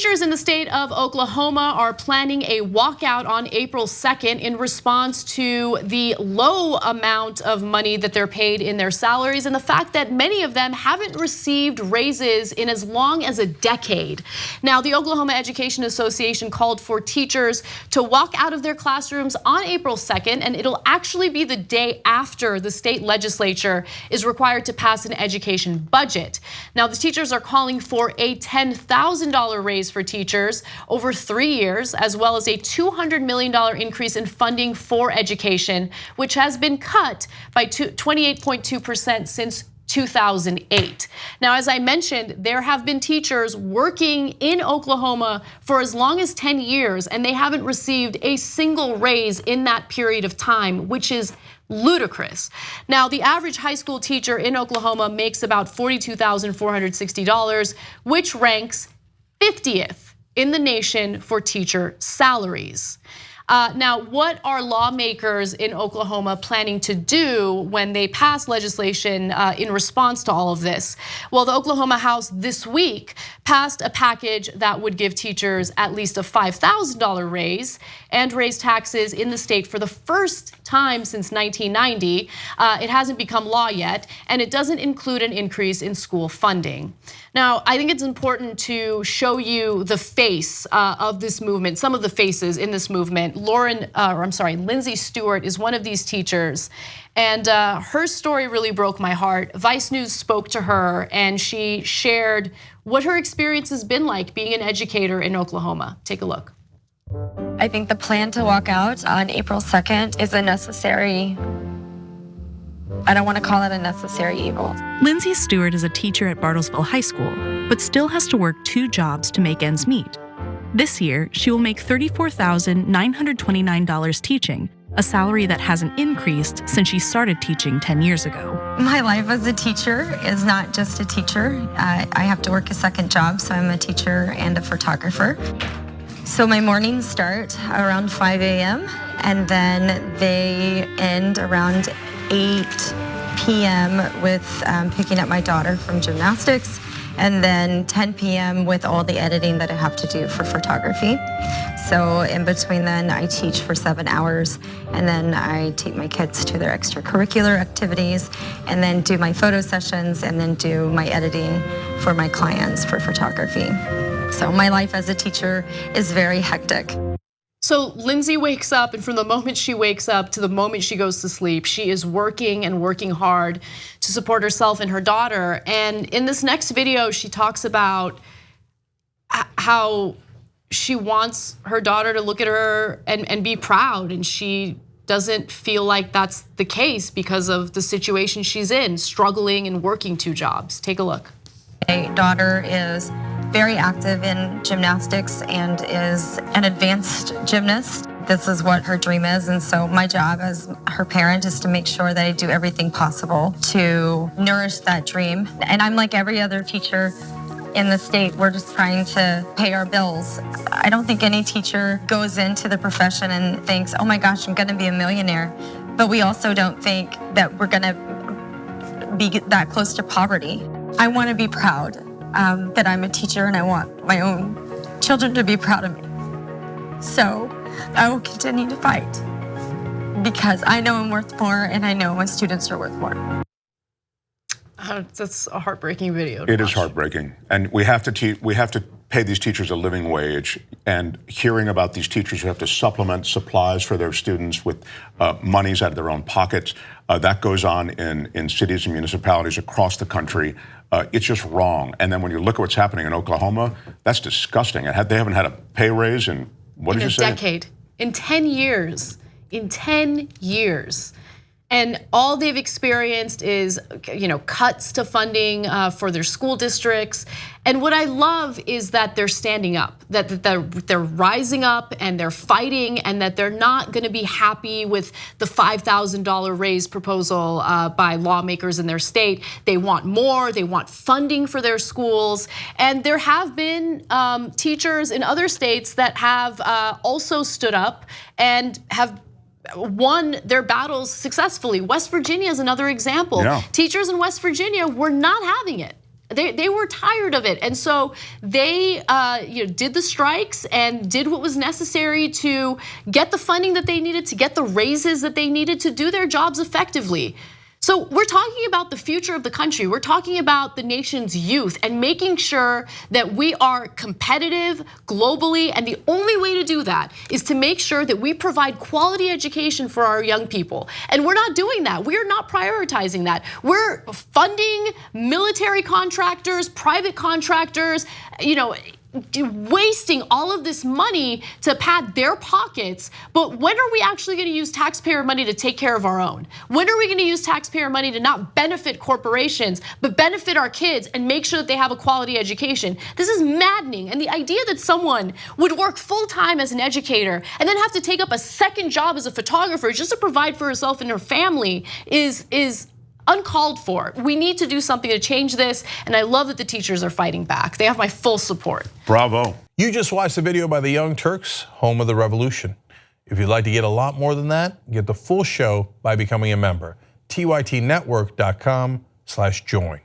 Teachers in the state of Oklahoma are planning a walkout on April 2nd in response to the low amount of money that they're paid in their salaries and the fact that many of them haven't received raises in as long as a decade. Now, the Oklahoma Education Association called for teachers to walk out of their classrooms on April 2nd, and it'll actually be the day after the state legislature is required to pass an education budget. Now, the teachers are calling for a $10,000 raise for teachers over 3 years, as well as a $200 million increase in funding for education, which has been cut by 28.2% since 2008. Now, as I mentioned, there have been teachers working in Oklahoma for as long as 10 years, and they haven't received a single raise in that period of time, which is ludicrous. Now, the average high school teacher in Oklahoma makes about $42,460, which ranks 50th in the nation for teacher salaries. Now, what are lawmakers in Oklahoma planning to do when they pass legislation in response to all of this? Well, the Oklahoma House this week passed a package that would give teachers at least a $5,000 raise and raise taxes in the state for the first time since 1990. It hasn't become law yet, and it doesn't include an increase in school funding. Now, I think it's important to show you the face of this movement, some of the faces in this movement. Lyndsey Stuart is one of these teachers, and her story really broke my heart. Vice News spoke to her, and she shared what her experience has been like being an educator in Oklahoma. Take a look. I think the plan to walk out on April 2nd is a necessary, I don't want to call it a necessary evil. Lyndsey Stuart is a teacher at Bartlesville High School, but still has to work 2 jobs to make ends meet. This year, she will make $34,929 teaching, a salary that hasn't increased since she started teaching 10 years ago. My life as a teacher is not just a teacher. I have to work a second job, so I'm a teacher and a photographer. So my mornings start around 5 a.m. and then they end around 8 p.m. with picking up my daughter from gymnastics, and then 10 p.m. with all the editing that I have to do for photography. So in between then, I teach for 7 hours, and then I take my kids to their extracurricular activities, and then do my photo sessions, and then do my editing for my clients for photography. So my life as a teacher is very hectic. So Lyndsey wakes up, and from the moment she wakes up to the moment she goes to sleep, she is working and working hard to support herself and her daughter. And in this next video, she talks about how she wants her daughter to look at her and be proud, and she doesn't feel like that's the case because of the situation she's in, struggling and working 2 jobs. Take a look. My daughter is very active in gymnastics and is an advanced gymnast. This is what her dream is, and so my job as her parent is to make sure that I do everything possible to nourish that dream. And I'm like every other teacher in the state, we're just trying to pay our bills. I don't think any teacher goes into the profession and thinks, oh my gosh, I'm gonna be a millionaire. But we also don't think that we're gonna be that close to poverty. I wanna be proud that I'm a teacher, and I want my own children to be proud of me. So I will continue to fight because I know I'm worth more, and I know my students are worth more. That's a heartbreaking video. It is heartbreaking, and we have to pay these teachers a living wage. And hearing about these teachers who have to supplement supplies for their students with monies out of their own pockets, that goes on in cities and municipalities across the country. It's just wrong. And then when you look at what's happening in Oklahoma, that's disgusting. And they haven't had a pay raise in what did you say? In a decade, in 10 years, in 10 years. And all they've experienced is, cuts to funding for their school districts. And what I love is that they're standing up, that they're rising up and they're fighting, and that they're not going to be happy with the $5,000 raise proposal by lawmakers in their state. They want more. They want funding for their schools. And there have been teachers in other states that have also stood up and have won their battles successfully. West Virginia is another example. Yeah. Teachers in West Virginia were not having it. They were tired of it, and so they did the strikes and did what was necessary to get the funding that they needed, to get the raises that they needed to do their jobs effectively. So we're talking about the future of the country. We're talking about the nation's youth and making sure that we are competitive globally. And the only way to do that is to make sure that we provide quality education for our young people. And we're not doing that. We're not prioritizing that. We're funding military contractors, private contractors, wasting all of this money to pad their pockets. But when are we actually going to use taxpayer money to take care of our own? When are we going to use taxpayer money to not benefit corporations, but benefit our kids and make sure that they have a quality education? This is maddening. And the idea that someone would work full time as an educator and then have to take up a second job as a photographer just to provide for herself and her family is uncalled for. We need to do something to change this, and I love that the teachers are fighting back. They have my full support. Bravo. You just watched the video by the Young Turks, home of the revolution. If you'd like to get a lot more than that, get the full show by becoming a member. tytnetwork.com/join.